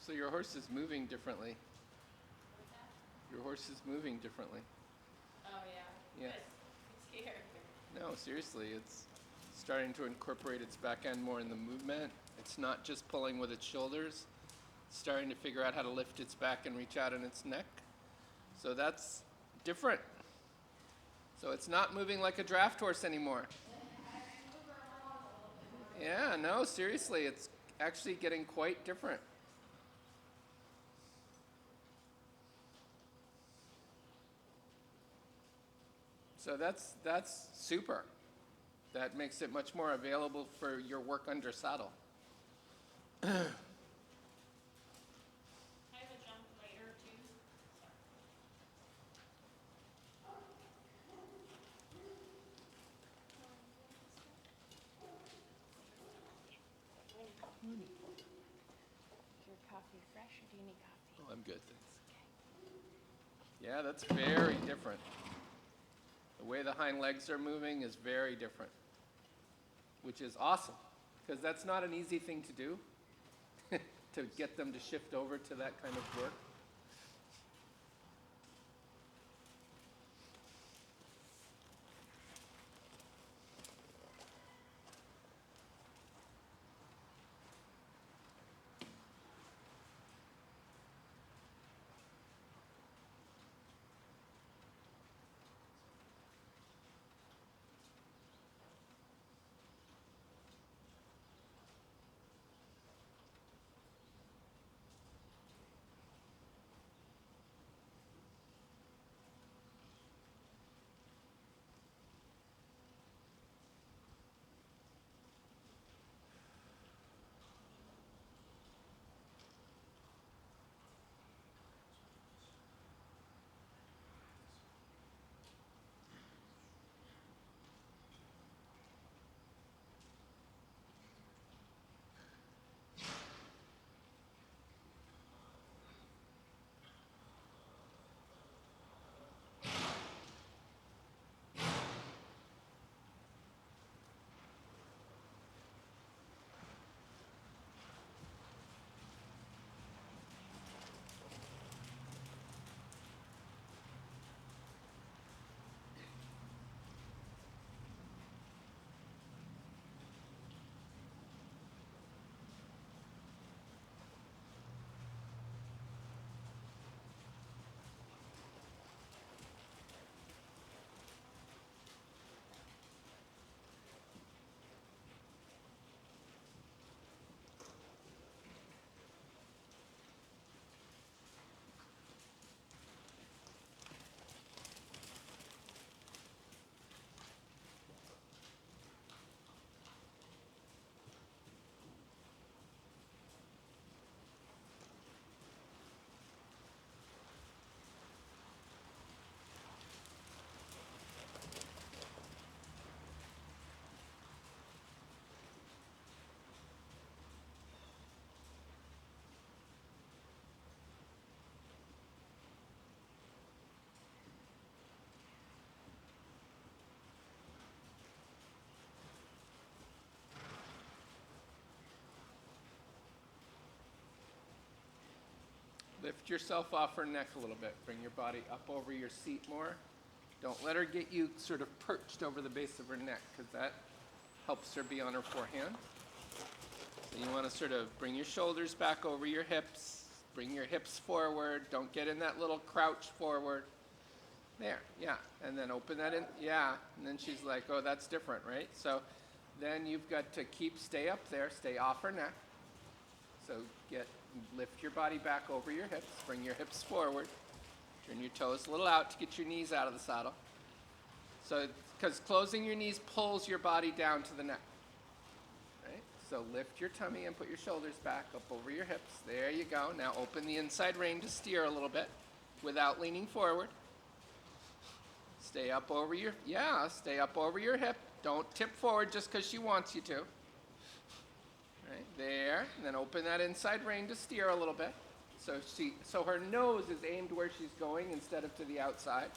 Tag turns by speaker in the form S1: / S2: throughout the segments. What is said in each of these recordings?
S1: So your horse is moving differently. Your horse is moving differently.
S2: Oh, yeah.
S1: Yeah.
S2: I'm scared.
S1: No, seriously, it's starting to incorporate its back end more in the movement. It's not just pulling with its shoulders. It's starting to figure out how to lift its back and reach out in its neck. So that's different. So it's not moving like a draft horse anymore. Yeah, no, seriously, it's actually getting quite different. So that's super. That makes it much more available for your work under saddle.
S2: I have a jump later too. Is your coffee fresh or do you need coffee?
S1: Oh, I'm good, thanks. Yeah, that's very different. The way the hind legs are moving is very different, which is awesome, because that's not an easy thing to do, to get them to shift over to that kind of work. Lift yourself off her neck a little bit. Bring your body up over your seat more. Don't let her get you sort of perched over the base of her neck, because that helps her be on her forehand. So you want to sort of bring your shoulders back over your hips. Bring your hips forward. Don't get in that little crouch forward. There, yeah. And then open that in. Yeah. And then she's like, oh, that's different, right? So then you've got to stay up there, stay off her neck. So lift your body back over your hips, bring your hips forward, turn your toes a little out to get your knees out of the saddle. So, because closing your knees pulls your body down to the neck, right? So lift your tummy and put your shoulders back up over your hips. There you go. Now open the inside rein to steer a little bit without leaning forward. Stay up over your hip. Don't tip forward just because she wants you to. Right there, and then open that inside rein to steer a little bit. So her nose is aimed where she's going instead of to the outside.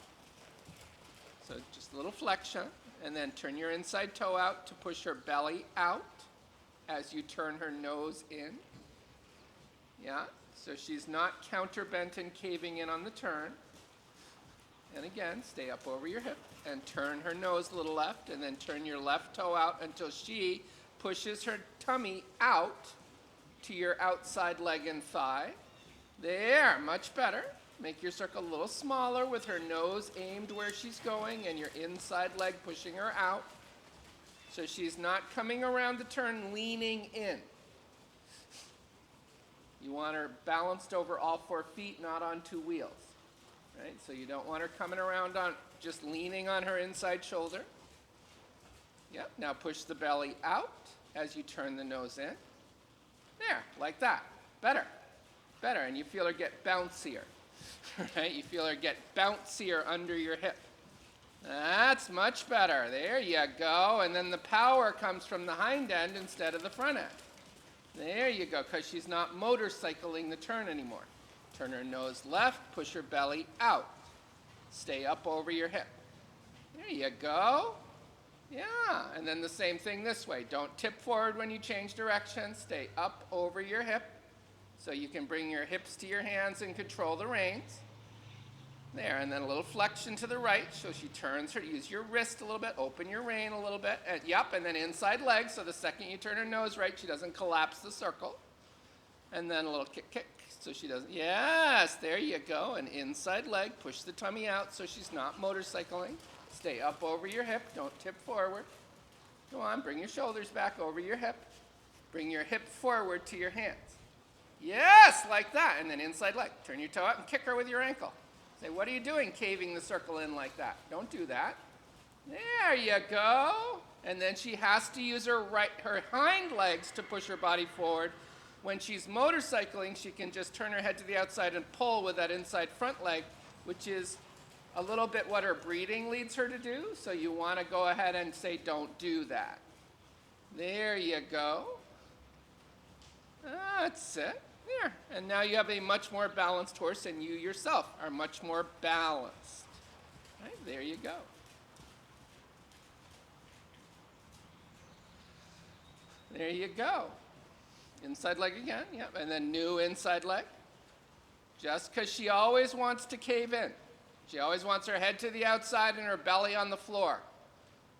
S1: So just a little flexion, and then turn your inside toe out to push her belly out as you turn her nose in. Yeah, So she's not counterbent and caving in on the turn. And again, stay up over your hip and turn her nose a little left, and then turn your left toe out until she pushes her tummy out to your outside leg and thigh. There, much better. Make your circle a little smaller with her nose aimed where she's going and your inside leg pushing her out. So she's not coming around the turn leaning in. You want her balanced over all 4 feet, not on 2 wheels. Right? So you don't want her coming around on just leaning on her inside shoulder. Yep, now push the belly out as you turn the nose in. There, like that. Better. Better, and you feel her get bouncier. Right? You feel her get bouncier under your hip. That's much better. There you go. And then the power comes from the hind end instead of the front end. There you go, because she's not motorcycling the turn anymore. Turn her nose left, push her belly out. Stay up over your hip. There you go. Yeah, and then the same thing this way. Don't tip forward when you change direction. Stay up over your hip so you can bring your hips to your hands and control the reins. There, and then a little flexion to the right, so she turns her, use your wrist a little bit, open your rein a little bit, and yep, and then inside leg, so the second you turn her nose right, she doesn't collapse the circle. And then a little kick, kick, so she doesn't, yes, there you go, and inside leg, push the tummy out so she's not motorcycling. Stay up over your hip, don't tip forward. Go on, bring your shoulders back over your hip. Bring your hip forward to your hands. Yes, like that, and then inside leg. Turn your toe out and kick her with your ankle. Say, what are you doing caving the circle in like that? Don't do that. There you go. And then she has to use her hind legs to push her body forward. When she's motorcycling, she can just turn her head to the outside and pull with that inside front leg, which is a little bit what her breeding leads her to do. So you want to go ahead and say, don't do that. There you go. That's it. There. And now you have a much more balanced horse, and you yourself are much more balanced. Right? There you go. There you go. Inside leg again. Yep. And then new inside leg. Just because she always wants to cave in. She always wants her head to the outside and her belly on the floor.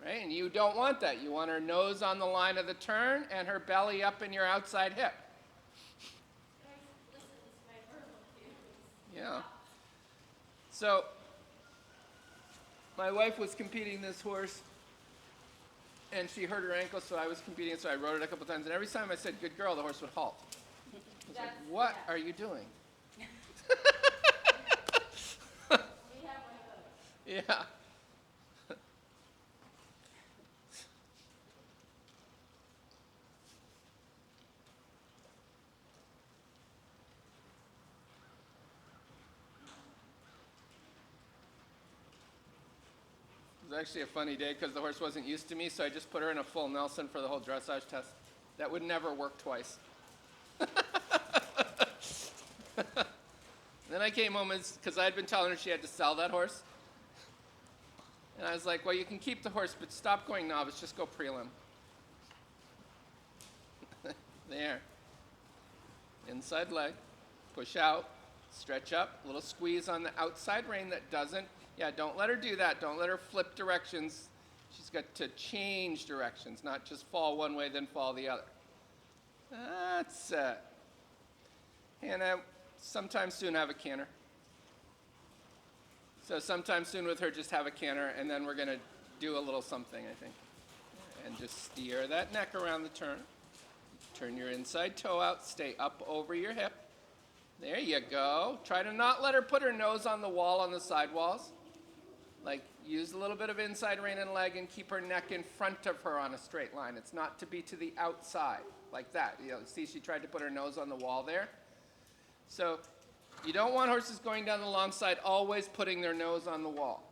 S1: Right? And you don't want that. You want her nose on the line of the turn and her belly up in your outside hip. Yeah. So, my wife was competing this horse, and she hurt her ankle, so I was competing, so I rode it a couple times, and every time I said, good girl, the horse would halt. I was like, what are you doing?
S2: We have one of those.
S1: Yeah. It was actually a funny day because the horse wasn't used to me, so I just put her in a full Nelson for the whole dressage test. That would never work twice. Then I came home because I had been telling her she had to sell that horse. And I was like, well, you can keep the horse, but stop going novice, just go prelim. There. Inside leg, push out, stretch up, little squeeze on the outside rein that doesn't. Yeah, don't let her do that. Don't let her flip directions. She's got to change directions, not just fall one way, then fall the other. That's it. And sometime soon have a canter. So sometime soon with her, just have a canter, and then we're going to do a little something, I think. And just steer that neck around the turn. Turn your inside toe out. Stay up over your hip. There you go. Try to not let her put her nose on the wall on the sidewalls. Like, use a little bit of inside rein and leg and keep her neck in front of her on a straight line. It's not to be to the outside, like that. You know, see, she tried to put her nose on the wall there. So you don't want horses going down the long side always putting their nose on the wall,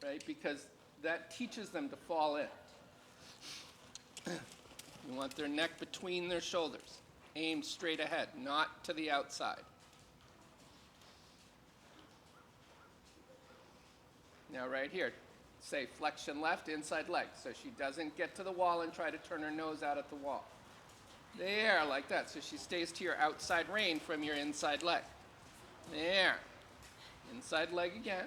S1: right? Because that teaches them to fall in. You want their neck between their shoulders, aimed straight ahead, not to the outside. Now right here, say flexion left, inside leg, so she doesn't get to the wall and try to turn her nose out at the wall. There, like that. So she stays to your outside rein from your inside leg. There. Inside leg again.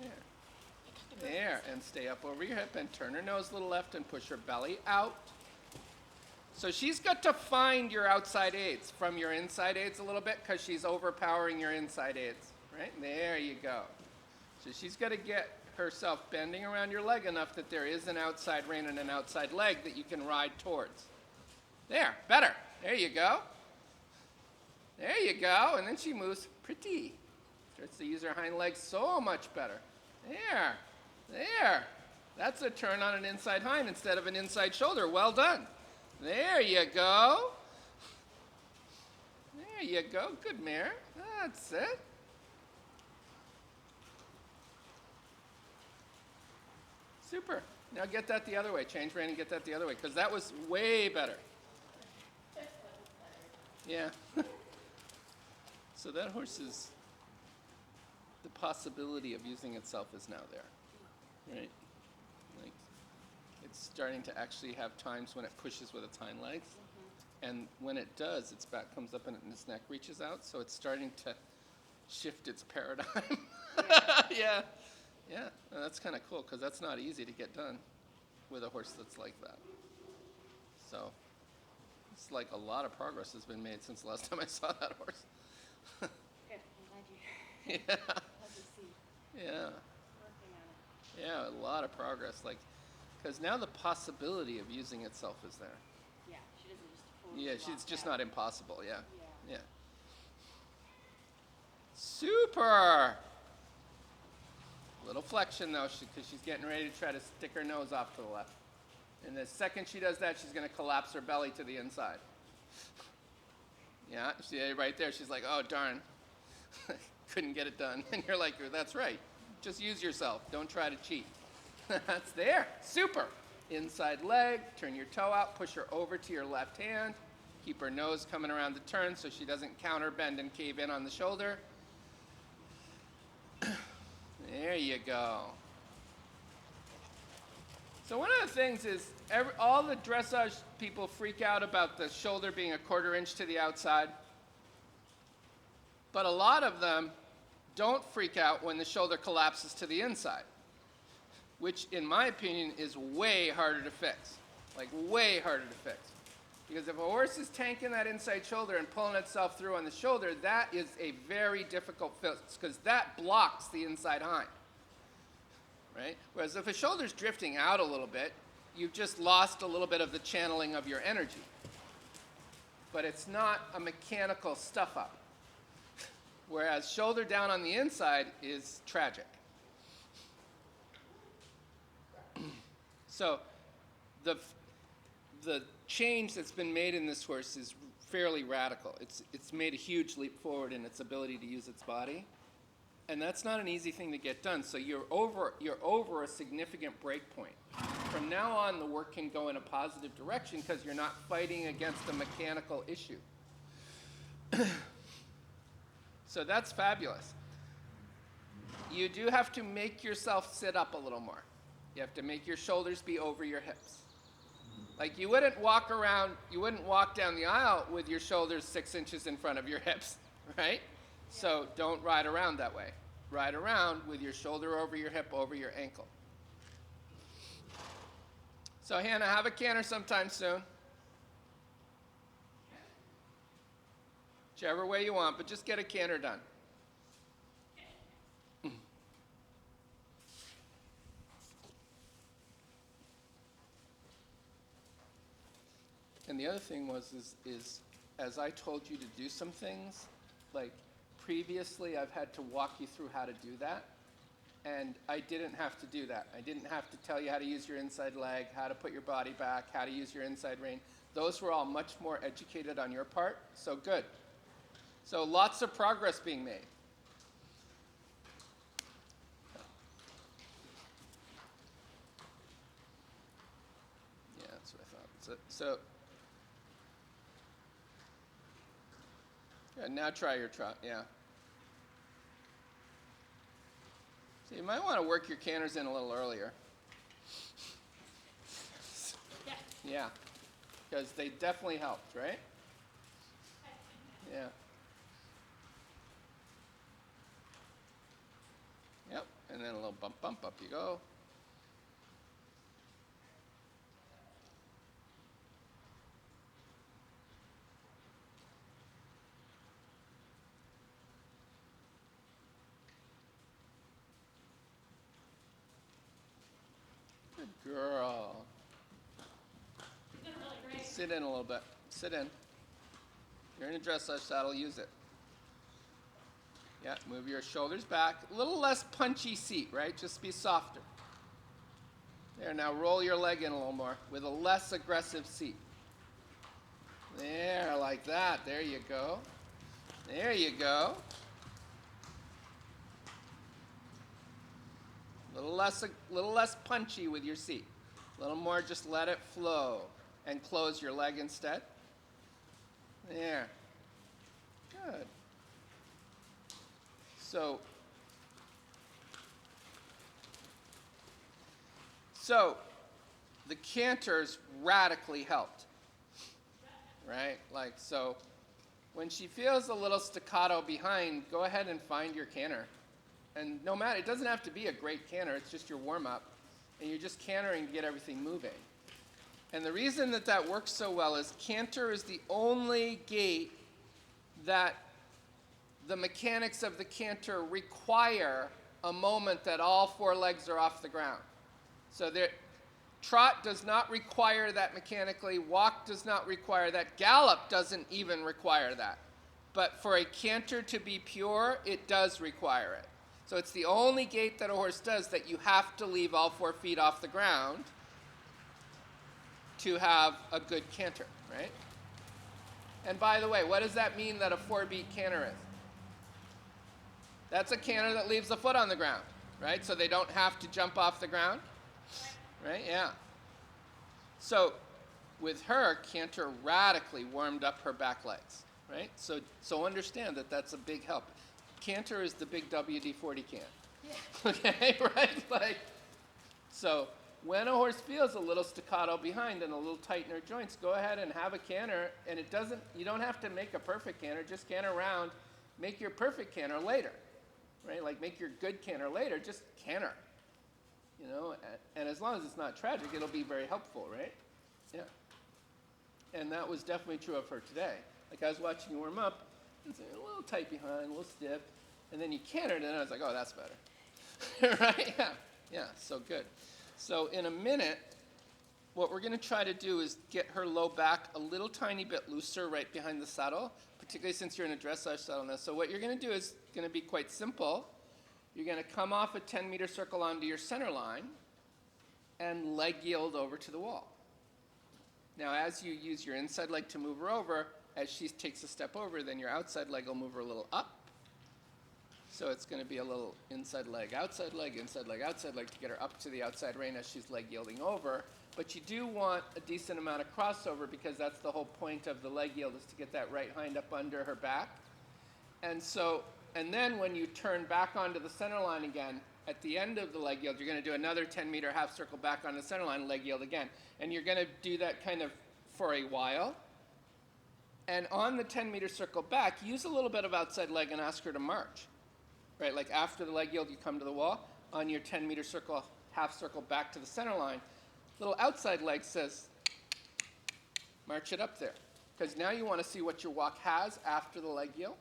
S1: There. There. And stay up over your hip and turn her nose a little left and push her belly out. So she's got to find your outside aids from your inside aids a little bit because she's overpowering your inside aids. Right? There you go. So she's got to get herself bending around your leg enough that there is an outside rein and an outside leg that you can ride towards. There, better. There you go. There you go. And then she moves pretty. Starts to use her hind legs so much better. There, there. That's a turn on an inside hind instead of an inside shoulder. Well done. There you go. There you go. Good mare. That's it. Super. Now get that the other way. Change rein and get that the other way, because that was way better. Yeah. So that horse is, the possibility of using itself is now there, right? Like, it's starting to actually have times when it pushes with its hind legs, and when it does, its back comes up and its neck reaches out, so it's starting to shift its paradigm. Yeah. Yeah, and that's kind of cool because that's not easy to get done with a horse that's like that. So it's like a lot of progress has been made since the last time I saw that horse.
S2: Good, I'm glad you're
S1: Yeah,
S2: glad to see.
S1: yeah,
S2: Working on it.
S1: yeah, a lot of progress. Like, because now the possibility of using itself is there.
S2: Yeah, she doesn't just totally
S1: Yeah,
S2: block
S1: it's just
S2: out.
S1: not impossible. Yeah,
S2: Yeah.
S1: yeah. Super. Little flexion though, because she's getting ready to try to stick her nose off to the left. And the second she does that, she's going to collapse her belly to the inside. Yeah, see right there, she's like, oh darn, couldn't get it done. And you're like, that's right, just use yourself, don't try to cheat. That's there, super. Inside leg, turn your toe out, push her over to your left hand, keep her nose coming around the turn so she doesn't counter bend and cave in on the shoulder. There you go. So one of the things is all the dressage people freak out about the shoulder being a 1/4 inch to the outside. But a lot of them don't freak out when the shoulder collapses to the inside, which in my opinion is way harder to fix. Like way harder to fix. Because if a horse is tanking that inside shoulder and pulling itself through on the shoulder, that is a very difficult fix because that blocks the inside hind. Right? Whereas if a shoulder's drifting out a little bit, you've just lost a little bit of the channeling of your energy. But it's not a mechanical stuff up. Whereas shoulder down on the inside is tragic. So the change that's been made in this horse is fairly radical. It's made a huge leap forward in its ability to use its body. And that's not an easy thing to get done. So you're over a significant break point. From now on, the work can go in a positive direction because you're not fighting against a mechanical issue. So that's fabulous. You do have to make yourself sit up a little more. You have to make your shoulders be over your hips. Like you wouldn't walk down the aisle with your shoulders 6 inches in front of your hips, right? So don't ride around that way. Ride around with your shoulder over your hip, over your ankle. So Hannah, have a canter sometime soon. Whichever way you want, but just get a canter done. And the other thing is as I told you to do some things, like previously I've had to walk you through how to do that, and I didn't have to do that. I didn't have to tell you how to use your inside leg, how to put your body back, how to use your inside rein. Those were all much more educated on your part, so good. So lots of progress being made. Yeah, that's what I thought. So yeah, now try your trot, yeah. So you might want to work your canters in a little earlier. Yeah. because they definitely helped, right? Yeah. Yep, and then a little bump, bump, up you go. Good girl.
S2: You're doing really great.
S1: Sit in a little bit. Sit in. You're in a dressage saddle, use it. Yeah, move your shoulders back. A little less punchy seat, right? Just be softer. There, now roll your leg in a little more with a less aggressive seat. There, like that. There you go. There you go. A little less punchy with your seat. A little more, just let it flow. And close your leg instead. There. Good. So the canters radically helped, right? Like, so when she feels a little staccato behind, go ahead and find your canter. And no matter, it doesn't have to be a great canter, it's just your warm-up. And you're just cantering to get everything moving. And the reason that that works so well is canter is the only gait that the mechanics of the canter require a moment that all four legs are off the ground. So trot does not require that mechanically, walk does not require that, gallop doesn't even require that. But for a canter to be pure, it does require it. So it's the only gait that a horse does that you have to leave all 4 feet off the ground to have a good canter, right? And by the way, what does that mean that a 4-beat canter is? That's a canter that leaves a foot on the ground, right? So they don't have to jump off the ground, right? Yeah. So with her, canter radically warmed up her back legs, right? So understand that that's a big help. Canter is the big WD-40 can. Yeah. Okay, right? Like, so when a horse feels a little staccato behind and a little tight in her joints, go ahead and have a canter, and you don't have to make a perfect canter, just canter around, make your perfect canter later, right? Like make your good canter later, just canter, you know, and as long as it's not tragic, it'll be very helpful, right? Yeah. And that was definitely true of her today. Like I was watching you warm up, it's a little tight behind, a little stiff, and then you cantered, and I was like, oh, that's better, right? Yeah, yeah, so good. So in a minute, what we're going to try to do is get her low back a little tiny bit looser right behind the saddle, particularly since you're in a dressage saddle now. So what you're going to do is going to be quite simple. You're going to come off a 10-meter circle onto your center line and leg yield over to the wall. Now, as you use your inside leg to move her over, as she takes a step over, then your outside leg will move her a little up. So it's going to be a little inside leg, outside leg to get her up to the outside rein as she's leg yielding over. But you do want a decent amount of crossover because that's the whole point of the leg yield is to get that right hind up under her back. And then when you turn back onto the center line again, at the end of the leg yield, you're going to do another 10-meter half circle back on the center line, leg yield again. And you're going to do that kind of for a while. And on the 10-meter circle back, use a little bit of outside leg and ask her to march. Right, like after the leg yield, you come to the wall. On your 10-meter circle, half circle back to the center line, little outside leg says, march it up there. Because now you want to see what your walk has after the leg yield.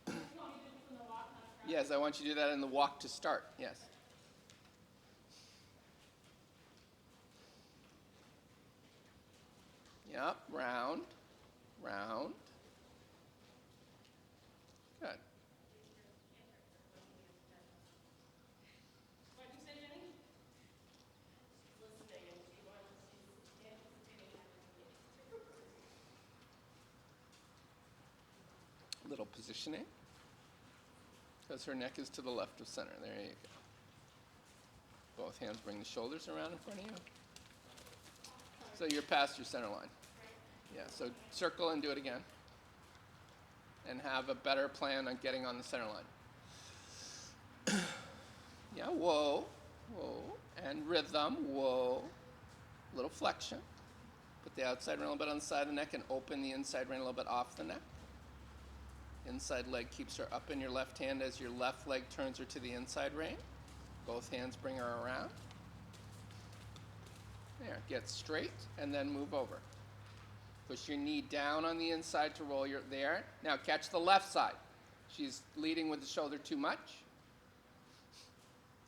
S2: You want me to do this in the walk, not a
S1: Yes, I want you to do that in the walk to start, yes. Yep, round, round. Good.
S2: What did you say, Jennie? She's listening and she's anticipating everything.
S1: Little positioning. Because her neck is to the left of center. There you go. Both hands bring the shoulders around in front of you. So you're past your center line. Yeah, so circle and do it again. And have a better plan on getting on the center line. Yeah, whoa, whoa, and rhythm, whoa, little flexion, Put the outside rein a little bit on the side of the neck and open the inside rein a little bit off the neck. Inside leg keeps her up in your left hand as your left leg turns her to the inside rein. Both hands bring her around. There, get straight and then move over. Push your knee down on the inside to roll your, there. Now catch the left side. She's leading with the shoulder too much.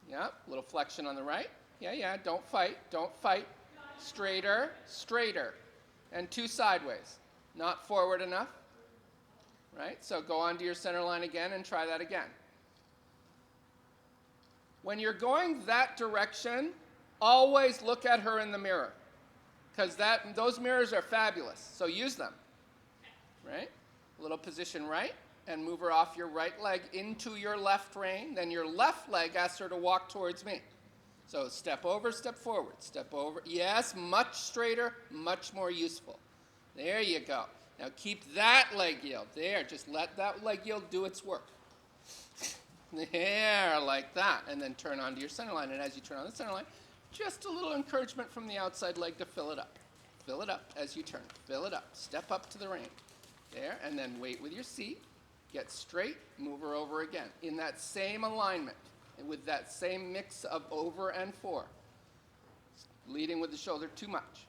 S1: Yep, little flexion on the right. Yeah, don't fight, don't fight. Straighter, straighter. And two sideways. Not forward enough. Right, so go onto your center line again and try that again. When you're going that direction, always look at her in the mirror. Because those mirrors are fabulous, so use them. Right? A little position right, and move her off your right leg into your left rein. Then your left leg asks her to walk towards me. So step over, step forward, step over. Yes, much straighter, much more useful. There you go. Now keep that leg yield. There, just let that leg yield do its work. There, like that. And then turn onto your center line. And as you turn on the center line, just a little encouragement from the outside leg to fill it up. Fill it up as you turn. Fill it up. Step up to the rein. There, and then wait with your seat. Get straight, move her over again. In that same alignment, and with that same mix of over and for. Leading with the shoulder too much.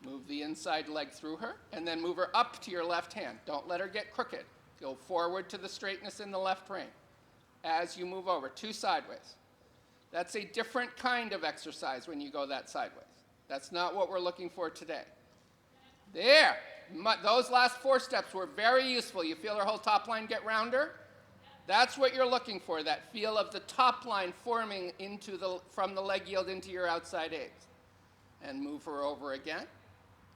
S1: Move the inside leg through her, and then move her up to your left hand. Don't let her get crooked. Go forward to the straightness in the left rein. As you move over, two sideways. That's a different kind of exercise when you go that sideways. That's not what we're looking for today. There. Those last 4 steps were very useful. You feel her whole top line get rounder? That's what you're looking for, that feel of the top line forming from the leg yield into your outside aids. And move her over again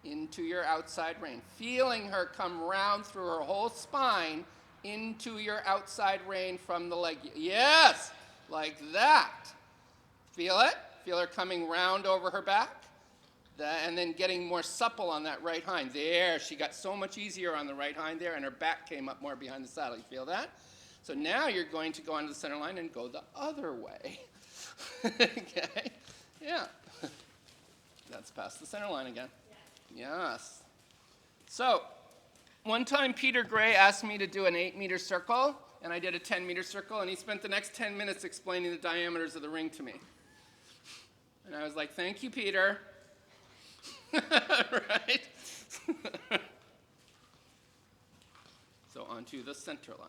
S1: into your outside rein. Feeling her come round through her whole spine into your outside rein from the leg yield. Yes, like that. Feel it? Feel her coming round over her back? And then getting more supple on that right hind. There, she got so much easier on the right hind there, and her back came up more behind the saddle. You feel that? So now you're going to go onto the center line and go the other way. Okay? Yeah. That's past the center line again. Yes. So, one time Peter Gray asked me to do an 8-meter circle, and I did a 10-meter circle, and he spent the next 10 minutes explaining the diameters of the ring to me. And I was like, thank you, Peter. Right? So onto the center line.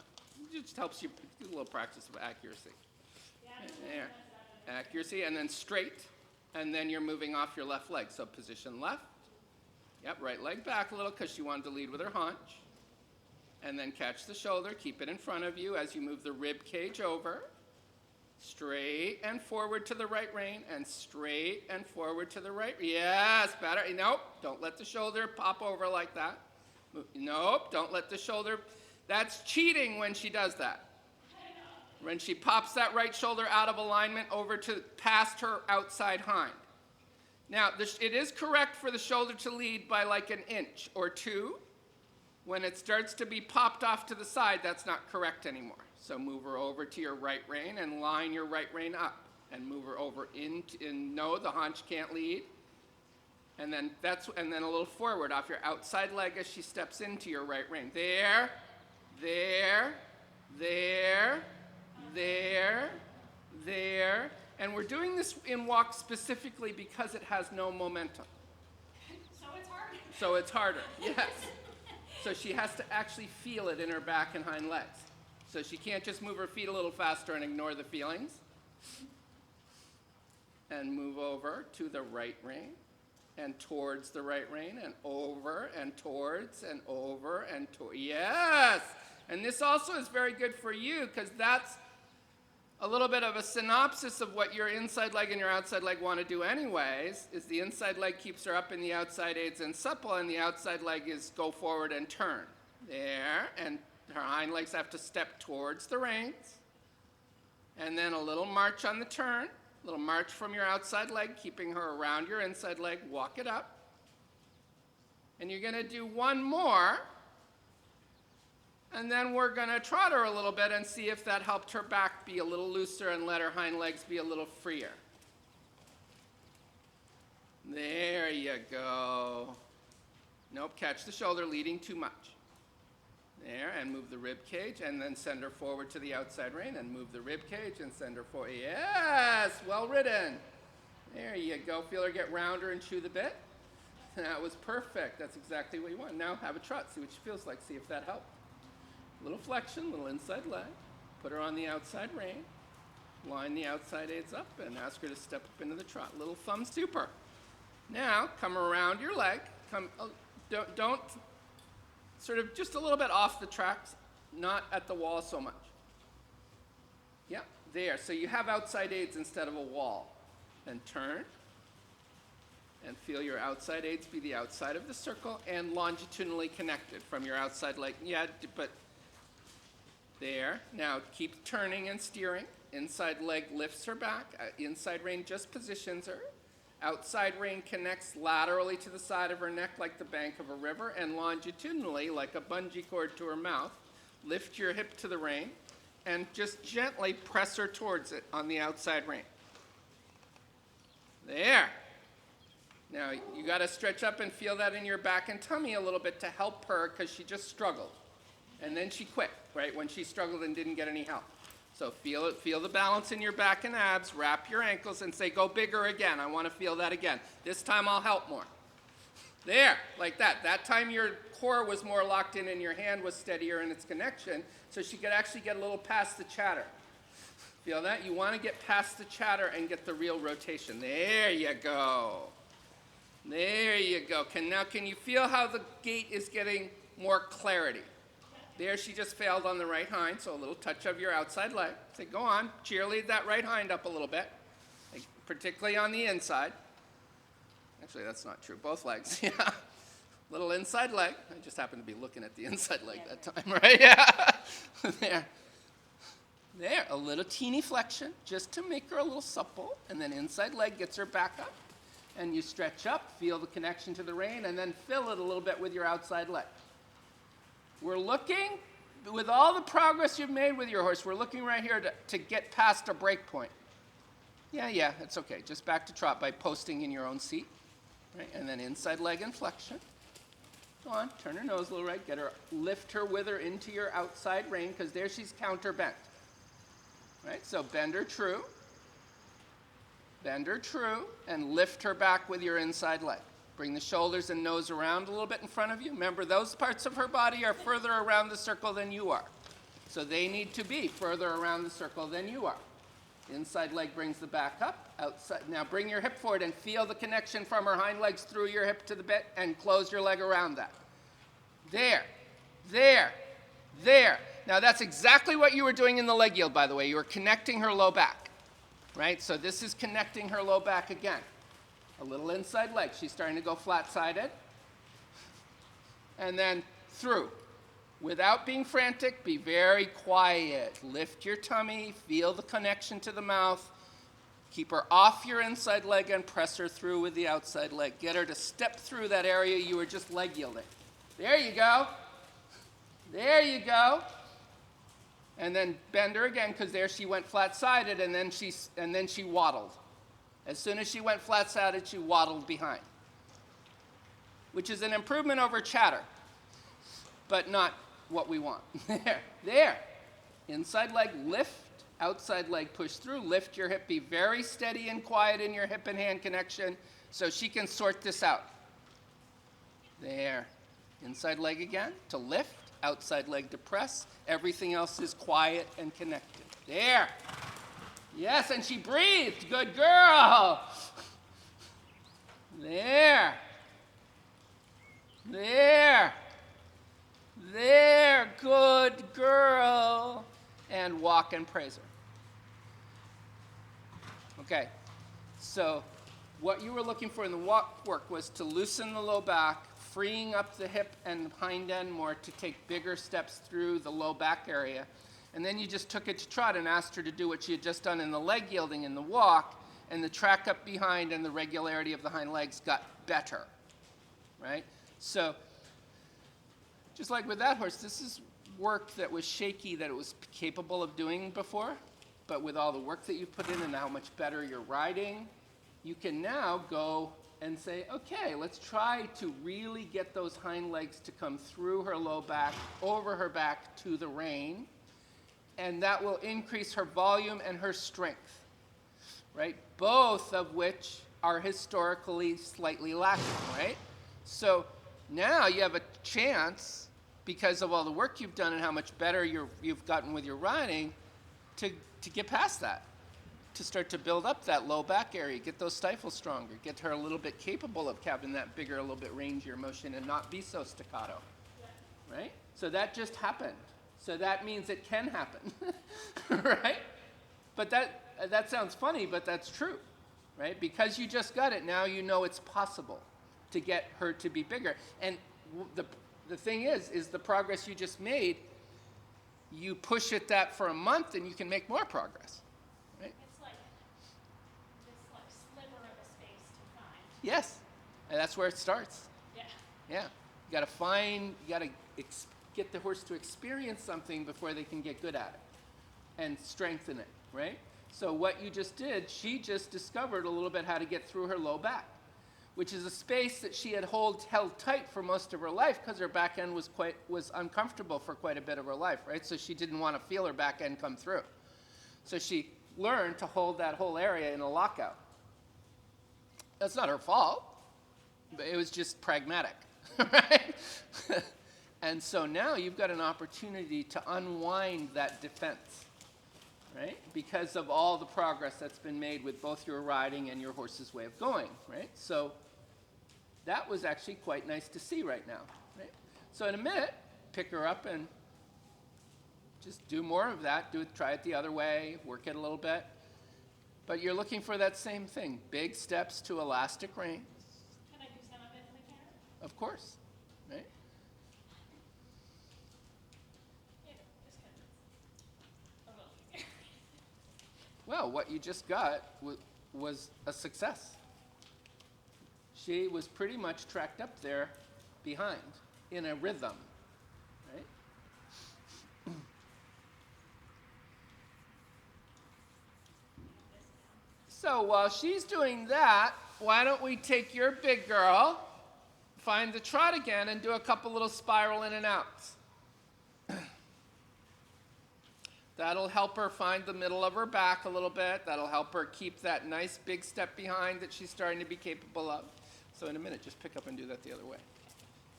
S1: It just helps you do a little practice of accuracy. There. Accuracy, and then straight, and then you're moving off your left leg. So position left. Yep, right leg back a little because she wanted to lead with her haunch. And then catch the shoulder, keep it in front of you as you move the rib cage over. Straight and forward to the right rein, and straight and forward to the right. Yes, better. Nope, don't let the shoulder pop over like that. Nope, don't let the shoulder. That's cheating when she does that. When she pops that right shoulder out of alignment over to past her outside hind. Now, it is correct for the shoulder to lead by like an inch or 2. When it starts to be popped off to the side, that's not correct anymore. So move her over to your right rein and line your right rein up. And move her over no, the haunch can't lead. And then a little forward off your outside leg as she steps into your right rein. There, there, there, there, there. And we're doing this in walk specifically because it has no momentum.
S2: So it's harder.
S1: So it's harder, yes. So she has to actually feel it in her back and hind legs. So she can't just move her feet a little faster and ignore the feelings. And move over to the right rein and towards the right rein and over and towards and over and towards. Yes! And this also is very good for you because that's a little bit of a synopsis of what your inside leg and your outside leg want to do anyways, is the inside leg keeps her up in the outside aids and supple, and the outside leg is go forward and turn. There, and her hind legs have to step towards the reins. And then a little march on the turn, a little march from your outside leg, keeping her around your inside leg, walk it up. And you're going to do one more. And then we're going to trot her a little bit and see if that helped her back be a little looser and let her hind legs be a little freer. There you go. Nope, catch the shoulder leading too much. There, and move the rib cage, and then send her forward to the outside rein, and move the rib cage, and send her forward. Yes, well ridden. There you go. Feel her get rounder and chew the bit. That was perfect. That's exactly what you want. Now have a trot. See what she feels like. See if that helped. Little flexion, little inside leg. Put her on the outside rein. Line the outside aids up, and ask her to step up into the trot. Little thumb super. Now come around your leg. Don't sort of just a little bit off the tracks, not at the wall so much. Yeah, there. So you have outside aids instead of a wall. And turn. And feel your outside aids be the outside of the circle and longitudinally connected from your outside leg. Yeah, but there. Now keep turning and steering. Inside leg lifts her back. Inside rein just positions her. Outside rein connects laterally to the side of her neck like the bank of a river, and longitudinally like a bungee cord to her mouth. Lift your hip to the rein and just gently press her towards it on the outside rein. There. Now you got to stretch up and feel that in your back and tummy a little bit to help her, because she just struggled. And then she quit, right, when she struggled and didn't get any help. So feel it, feel the balance in your back and abs, wrap your ankles and say, go bigger again. I want to feel that again. This time I'll help more. There, like that. That time your core was more locked in and your hand was steadier in its connection, so she could actually get a little past the chatter. Feel that? You want to get past the chatter and get the real rotation. There you go. There you go. Can you feel how the gait is getting more clarity? There, she just failed on the right hind, so a little touch of your outside leg. Say, go on, cheerlead that right hind up a little bit, particularly on the inside. Actually, that's not true. Both legs, yeah. Little inside leg. I just happened to be looking at the inside leg that time, right? Yeah. There. There, a little teeny flexion, just to make her a little supple, and then inside leg gets her back up. And you stretch up, feel the connection to the rein, and then fill it a little bit with your outside leg. We're looking, with all the progress you've made with your horse, we're looking right here to get past a break point. Yeah, it's okay. Just back to trot by posting in your own seat. Right? And then inside leg and flexion. Go on, turn her nose a little right, lift her with her into your outside rein, because there she's counter bent. Right? So bend her true, and lift her back with your inside leg. Bring the shoulders and nose around a little bit in front of you. Remember, those parts of her body are further around the circle than you are. So they need to be further around the circle than you are. Inside leg brings the back up. Outside. Now bring your hip forward and feel the connection from her hind legs through your hip to the bit, and close your leg around that. There. Now that's exactly what you were doing in the leg yield, by the way. You were connecting her low back. Right? So this is connecting her low back again. A little inside leg. She's starting to go flat-sided. And then through. Without being frantic, be very quiet. Lift your tummy. Feel the connection to the mouth. Keep her off your inside leg and press her through with the outside leg. Get her to step through that area you were just leg yielding. There you go. And then bend her again, because there she went flat-sided, and then she waddled. As soon as she went flat-sided, she waddled behind, which is an improvement over chatter, but not what we want. There. Inside leg lift, outside leg push through. Lift your hip. Be very steady and quiet in your hip and hand connection so she can sort this out. There. Inside leg again to lift, outside leg to press. Everything else is quiet and connected. There. Yes, and she breathed. Good girl. There. Good girl. And walk and praise her. Okay. So what you were looking for in the walk work was to loosen the low back, freeing up the hip and hind end more to take bigger steps through the low back area. And then you just took it to trot and asked her to do what she had just done in the leg yielding in the walk, and the track up behind and the regularity of the hind legs got better, right? So just like with that horse, this is work that was shaky that it was capable of doing before, but with all the work that you put in and how much better you're riding, you can now go and say, okay, let's try to really get those hind legs to come through her low back, over her back to the rein, and that will increase her volume and her strength, right? Both of which are historically slightly lacking, right? So now you have a chance, because of all the work you've done and how much better you've gotten with your riding, to get past that, to start to build up that low back area, get those stifles stronger, get her a little bit capable of having that bigger, a little bit rangier motion and not be so staccato, right? So that just happened. So that means it can happen, right? But that sounds funny, but that's true, right? Because you just got it, now you know it's possible to get her to be bigger. And the thing is the progress you just made, you push it that for a month and you can make more progress, right?
S2: It's like this like sliver of a space to find.
S1: Yes, and that's where it starts.
S2: Yeah.
S1: Yeah, you got to get the horse to experience something before they can get good at it and strengthen it, right? So what you just did, she just discovered a little bit how to get through her low back, which is a space that she had held tight for most of her life because her back end was uncomfortable for quite a bit of her life, right? So she didn't want to feel her back end come through. So she learned to hold that whole area in a lockout. That's not her fault, but it was just pragmatic, right? And so now you've got an opportunity to unwind that defense, right? Because of all the progress that's been made with both your riding and your horse's way of going, right? So that was actually quite nice to see right now, right? So in a minute, pick her up and just do more of that. Try it the other way, work it a little bit. But you're looking for that same thing, big steps to elastic reins.
S2: Can I do some of it in the carrot?
S1: Of course, right?
S2: Yeah, just kind of a little easier.
S1: Well, what you just got was a success. She was pretty much tracked up there behind in a rhythm, right? So while she's doing that, why don't we take your big girl, find the trot again, and do a couple little spiral in and outs. That'll help her find the middle of her back a little bit. That'll help her keep that nice big step behind that she's starting to be capable of. So in a minute, just pick up and do that the other way.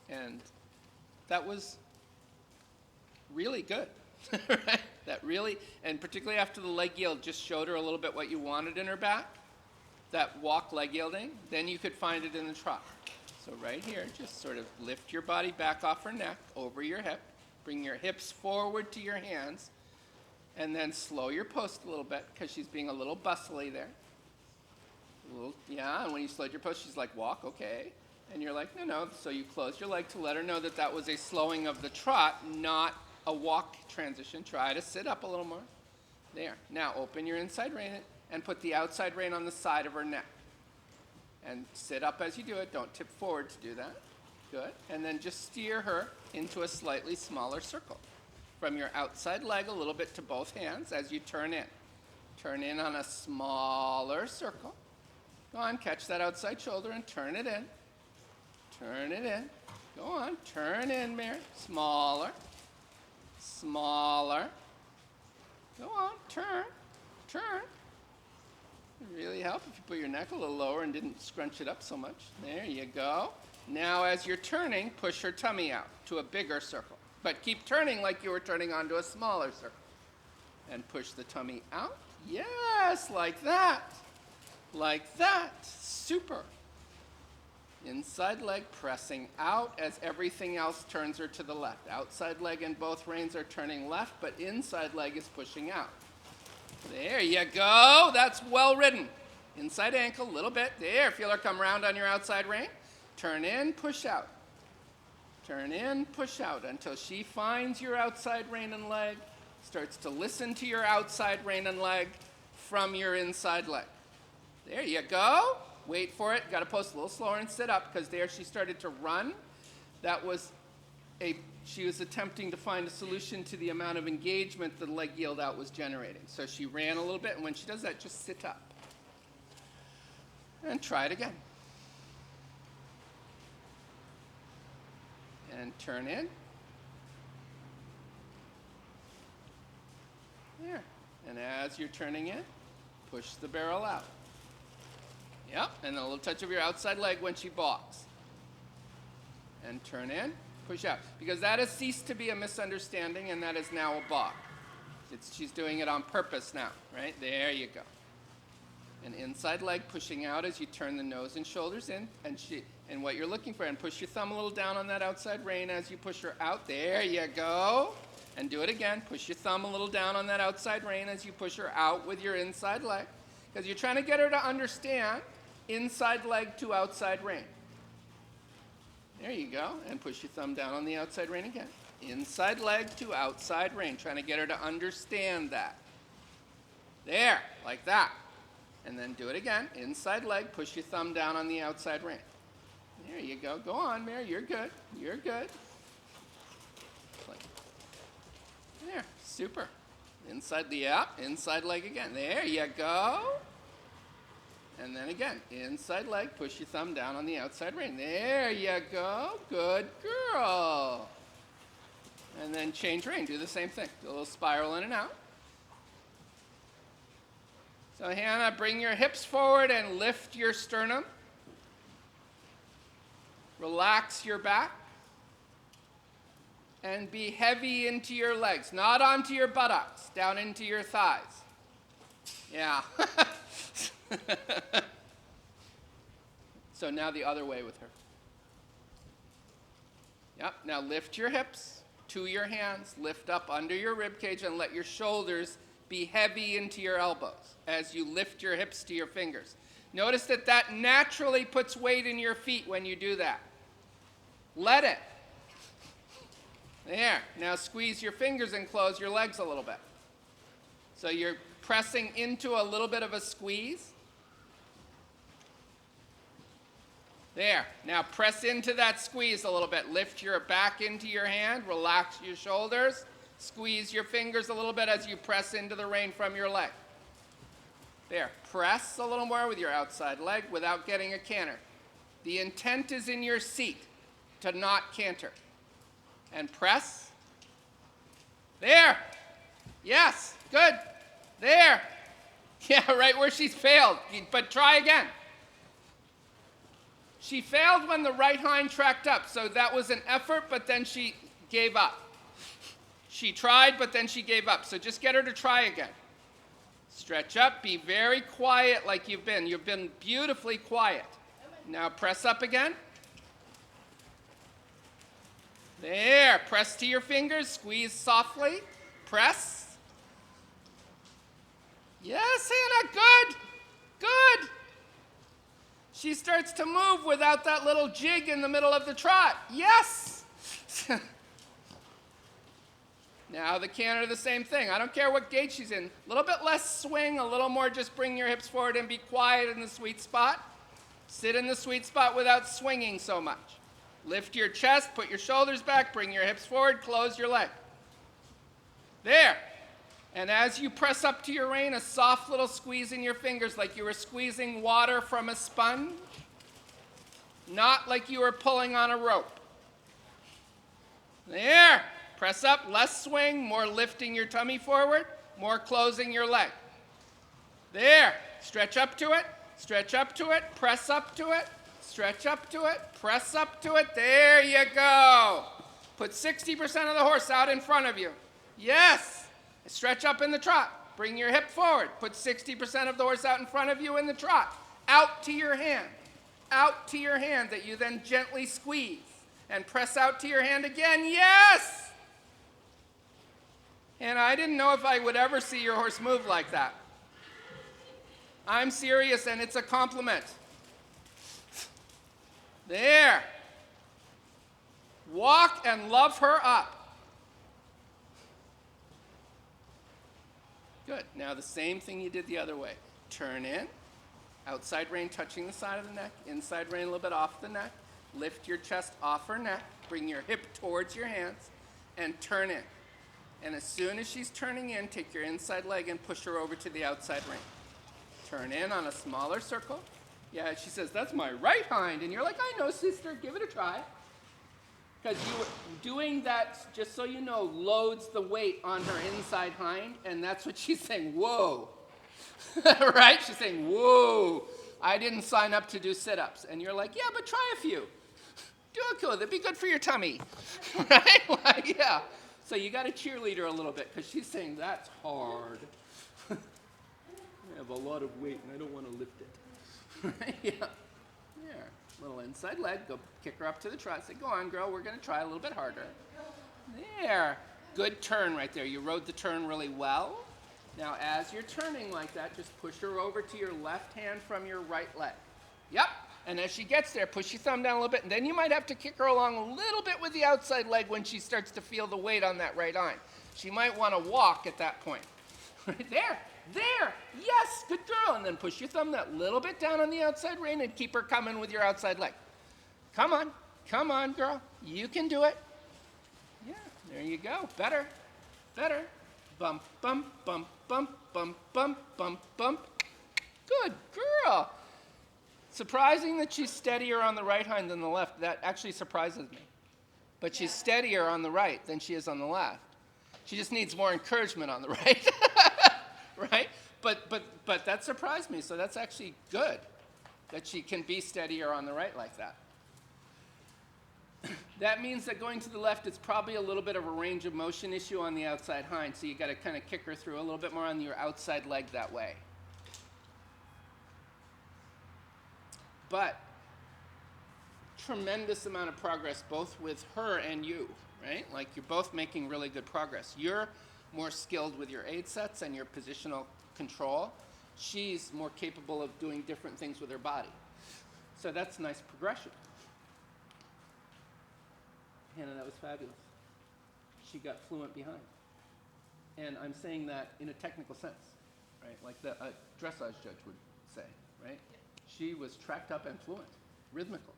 S1: And that was really good, right? That really, and particularly after the leg yield, just showed her a little bit what you wanted in her back, that walk leg yielding. Then you could find it in the trot. So right here, just sort of lift your body back off her neck, over your hip, bring your hips forward to your hands, and then slow your post a little bit because she's being a little bustly there. And when you slowed your post, she's like, walk, okay. And you're like, no. So you close your leg to let her know that that was a slowing of the trot, not a walk transition. Try to sit up a little more. There. Now open your inside rein and put the outside rein on the side of her neck. And sit up as you do it. Don't tip forward to do that. Good. And then just steer her into a slightly smaller circle. From your outside leg a little bit to both hands as you turn in. Turn in on a smaller circle. Go on, catch that outside shoulder and turn it in. Turn it in. Go on, turn in, Mary. Smaller. Smaller. Go on, turn. Turn. It really help if you put your neck a little lower and didn't scrunch it up so much. There you go. Now as you're turning, push her tummy out to a bigger circle. But keep turning like you were turning onto a smaller circle. And push the tummy out. Yes, like that. Like that. Super. Inside leg pressing out as everything else turns her to the left. Outside leg and both reins are turning left, but inside leg is pushing out. There you go. That's well ridden. Inside ankle, a little bit. There. Feel her come round on your outside rein. Turn in, push out. Turn in, push out until she finds your outside rein and leg, starts to listen to your outside rein and leg from your inside leg. There you go. Wait for it. Got to post a little slower and sit up because there she started to run. She was attempting to find a solution to the amount of engagement the leg yield out was generating. So she ran a little bit, and when she does that, just sit up. And try it again. And turn in. There. And as you're turning in, push the barrel out. Yep, and a little touch of your outside leg when she balks. And turn in, push out. Because that has ceased to be a misunderstanding, and that is now a balk. She's doing it on purpose now, right? There you go. An inside leg pushing out as you turn the nose and shoulders in, and what you're looking for. And push your thumb a little down on that outside rein as you push her out. There you go. And do it again. Push your thumb a little down on that outside rein as you push her out with your inside leg. Because you're trying to get her to understand inside leg to outside rein. There you go. And push your thumb down on the outside rein again. Inside leg to outside rein. Trying to get her to understand that. There, like that. And then do it again. Inside leg, push your thumb down on the outside rein. There you go. Go on, Mary. You're good. You're good. There, super. Inside inside leg again. There you go. And then again, inside leg, push your thumb down on the outside rein. There you go. Good girl. And then change rein. Do the same thing. Do a little spiral in and out. So Hannah, bring your hips forward and lift your sternum. Relax your back. And be heavy into your legs, not onto your buttocks, down into your thighs. Yeah. So now the other way with her. Yep, now lift your hips to your hands, lift up under your rib cage, and let your shoulders be heavy into your elbows as you lift your hips to your fingers. Notice that that naturally puts weight in your feet when you do that. Let it. There. Now squeeze your fingers and close your legs a little bit. So you're pressing into a little bit of a squeeze. There. Now press into that squeeze a little bit. Lift your back into your hand. Relax your shoulders. Squeeze your fingers a little bit as you press into the rein from your leg. There. Press a little more with your outside leg without getting a canter. The intent is in your seat to not canter. And press. There. Yes. Good. There. Yeah, right where she's failed. But try again. She failed when the right hind tracked up, so that was an effort, but then she gave up. She tried, but then she gave up. So just get her to try again. Stretch up. Be very quiet like you've been. You've been beautifully quiet. Now press up again. There. Press to your fingers. Squeeze softly. Press. Yes, Hannah. Good. Good. She starts to move without that little jig in the middle of the trot. Yes. Now the canter, the same thing. I don't care what gait she's in. A little bit less swing, a little more just bring your hips forward and be quiet in the sweet spot. Sit in the sweet spot without swinging so much. Lift your chest, put your shoulders back, bring your hips forward, close your leg. There. And as you press up to your rein, a soft little squeeze in your fingers like you were squeezing water from a sponge, not like you were pulling on a rope. There. Press up, less swing, more lifting your tummy forward, more closing your leg. There. Stretch up to it, stretch up to it, press up to it, stretch up to it, press up to it. There you go. Put 60% of the horse out in front of you. Yes. Stretch up in the trot. Bring your hip forward. Put 60% of the horse out in front of you in the trot. Out to your hand. Out to your hand that you then gently squeeze. And press out to your hand again. Yes! And I didn't know if I would ever see your horse move like that. I'm serious, and it's a compliment. There. Walk and love her up. Good. Now the same thing you did the other way. Turn in. Outside rein touching the side of the neck. Inside rein a little bit off the neck. Lift your chest off her neck. Bring your hip towards your hands. And turn in. And as soon as she's turning in, take your inside leg and push her over to the outside rein. Turn in on a smaller circle. Yeah, she says, that's my right hind. And you're like, I know, sister. Give it a try. Because you were doing that, just so you know, loads the weight on her inside hind, and that's what she's saying, whoa. Right? She's saying, whoa, I didn't sign up to do sit-ups. And you're like, yeah, but try a few. Do it good. That'd be good for your tummy. Right? Like, yeah. So you got to cheerlead her a little bit, because she's saying, that's hard. I have a lot of weight, and I don't want to lift it. Right? Yeah. There. Little inside leg. Go kick her up to the trot. Say, go on, girl. We're going to try a little bit harder. There. Good turn right there. You rode the turn really well. Now, as you're turning like that, just push her over to your left hand from your right leg. Yep. And as she gets there, push your thumb down a little bit, and then you might have to kick her along a little bit with the outside leg when she starts to feel the weight on that right hind. She might want to walk at that point. Right there. There. Yes. Good girl. And then push your thumb that little bit down on the outside rein and keep her coming with your outside leg. Come on. Come on, girl. You can do it. Yeah. There you go. Better. Better. Bump, bump, bump, bump, bump, bump, bump, bump. Good girl. Surprising that she's steadier on the right hind than the left. That actually surprises me. But she's steadier on the right than she is on the left. She just needs more encouragement on the right. Right? But that surprised me, so that's actually good that she can be steadier on the right like that. That means that going to the left is probably a little bit of a range of motion issue on the outside hind, so you got to kind of kick her through a little bit more on your outside leg that way. But tremendous amount of progress both with her and you, right? Like you're both making really good progress. You're more skilled with your aid sets and your positional control. She's more capable of doing different things with her body. So that's nice progression. Hannah, that was fabulous. She got fluent behind. And I'm saying that in a technical sense, right? Like a dressage judge would say, right? She was tracked up and fluent, rhythmical.